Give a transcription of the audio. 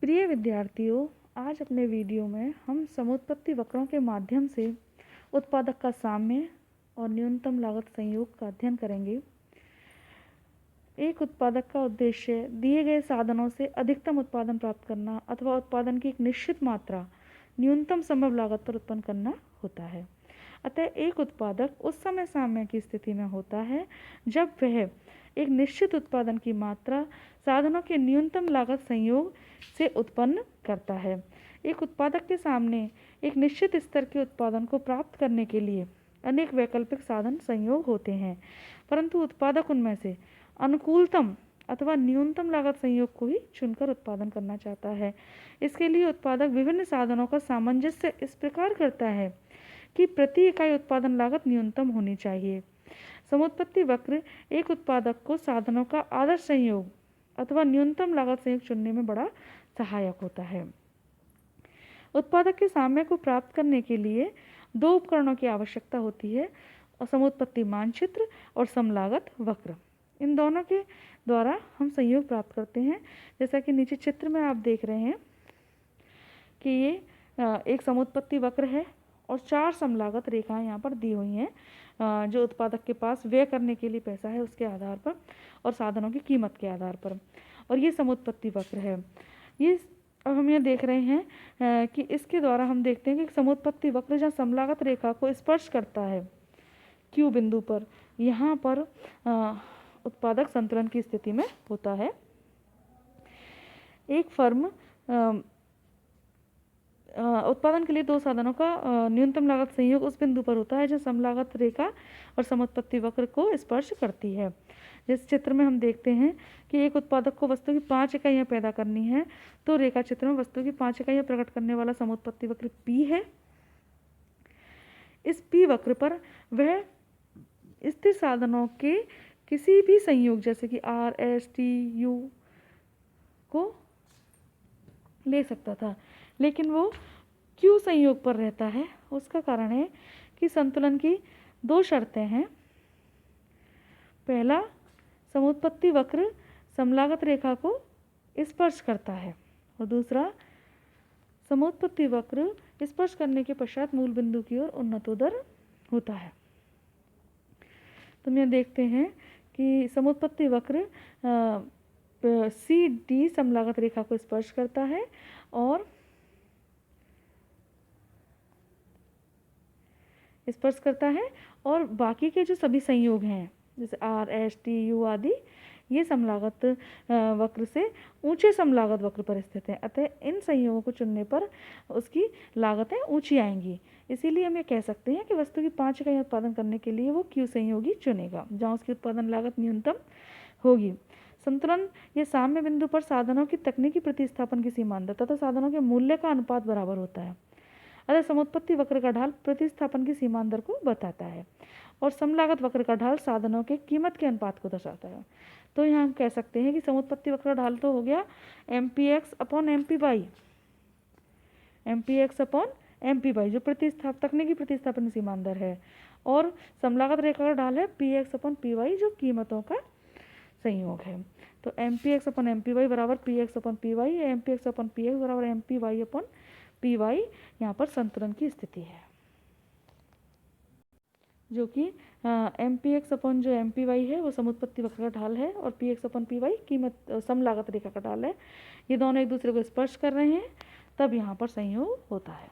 प्रिय विद्यार्थियों, आज अपने वीडियो में हम समुत्पत्ति वक्रों के माध्यम से उत्पादक का साम्य और न्यूनतम लागत संयोग का अध्ययन करेंगे। एक उत्पादक का उद्देश्य दिए गए साधनों से अधिकतम उत्पादन प्राप्त करना अथवा उत्पादन की एक निश्चित मात्रा न्यूनतम संभव लागत पर उत्पन्न करना होता है। अतः एक उत्पादक उस समय साम्य की स्थिति में होता है जब वह एक निश्चित उत्पादन की मात्रा साधनों के न्यूनतम लागत संयोग से उत्पन्न करता है। एक उत्पादक के सामने एक निश्चित स्तर के उत्पादन को प्राप्त करने के लिए अनेक वैकल्पिक साधन संयोग होते हैं, परंतु उत्पादक उनमें से अनुकूलतम अथवा न्यूनतम लागत संयोग को ही चुनकर उत्पादन करना चाहता है। इसके लिए उत्पादक विभिन्न साधनों का सामंजस्य इस प्रकार करता है कि प्रति इकाई उत्पादन लागत न्यूनतम होनी चाहिए। समुत्पत्ति वक्र एक उत्पादक को साधनों का आदर्श संयोग अथवा न्यूनतम लागत संयोग चुनने में बड़ा सहायक होता है। उत्पादक के साम्य को प्राप्त करने के लिए दो उपकरणों की आवश्यकता होती है, समुत्पत्ति मानचित्र और समलागत वक्र। इन दोनों के द्वारा हम संयोग प्राप्त करते हैं। जैसा कि नीचे चित्र में आप देख रहे हैं कि ये एक समुत्पत्ति वक्र है और 4 समलागत रेखाएं यहाँ पर दी हुई हैं, जो उत्पादक के पास व्यय करने के लिए पैसा है उसके आधार पर और साधनों की कीमत के आधार पर, और ये समुत्पत्ति वक्र है। ये अब हम ये देख रहे हैं कि इसके द्वारा हम देखते हैं कि समुत्पत्ति वक्र जहाँ समलागत रेखा को स्पर्श करता है Q बिंदु पर, यहाँ पर उत्पादक संतुलन की स्थिति में होता है। एक फर्म उत्पादन के लिए दो साधनों का न्यूनतम लागत संयोग उस बिंदु पर होता है जहाँ समलागत रेखा और समुत्पत्ति वक्र को स्पर्श करती है। जिस चित्र में हम देखते हैं कि एक उत्पादक को वस्तु की 5 इकाइयाँ पैदा करनी है, तो रेखा चित्र में वस्तु की 5 इकाइयाँ प्रकट करने वाला समुत्पत्ति वक्र P है। इस P वक्र पर वह स्थिर साधनों के किसी भी संयोग जैसे कि R, S, T, U को ले सकता था, लेकिन वो Q संयोग पर रहता है। उसका कारण है कि संतुलन की दो शर्तें हैं। पहला, समुत्पत्ति वक्र समलागत रेखा को स्पर्श करता है, और दूसरा, समुत्पत्ति वक्र स्पर्श करने के पश्चात मूल बिंदु की ओर उन्नतोदर होता है। तो हम यहाँ देखते हैं कि समुत्पत्ति वक्र CD समलागत रेखा को स्पर्श करता है और बाकी के जो सभी संयोग हैं जैसे R, S, T, U आदि, ये समलागत वक्र से ऊंचे समलागत वक्र पर स्थित है। अतः इन संयोगों को चुनने पर उसकी लागतें ऊंची आएंगी। इसीलिए हम ये कह सकते हैं कि वस्तु की 5 इकाई उत्पादन करने के लिए वो Q संयोगी चुनेगा जहाँ उसकी उत्पादन लागत न्यूनतम होगी। संतुलन या साम्य बिंदु पर साधनों की तकनीकी प्रतिस्थापन की सीमांत तथा साधनों के मूल्य का अनुपात बराबर होता है। अतः समुत्पत्ति वक्र का ढाल प्रतिस्थापन की सीमांत दर को बताता है और समलागत वक्र का ढाल साधनों के कीमत के अनुपात को दर्शाता है। तो यहाँ हम कह सकते हैं कि समुत्पत्ति वक्र का ढाल तो हो गया MPx/MPy, MPx/MPy जो तकनीकी प्रतिस्थापन सीमांत दर है, और समलागत रेखा का ढाल है Px/Py जो कीमतों का संयोग है। तो MPx/MPy बराबर Px/Py, MPx/Px बराबर MPy/Py यहाँ पर संतुलन की स्थिति है, जो कि MPx/ जो MPy है वो समुत्पत्ति वक्र का ढाल है और Px/Py कीमत समलागत रेखा का ढाल है। ये दोनों एक दूसरे को स्पर्श कर रहे हैं, तब यहाँ पर संयोग होता है।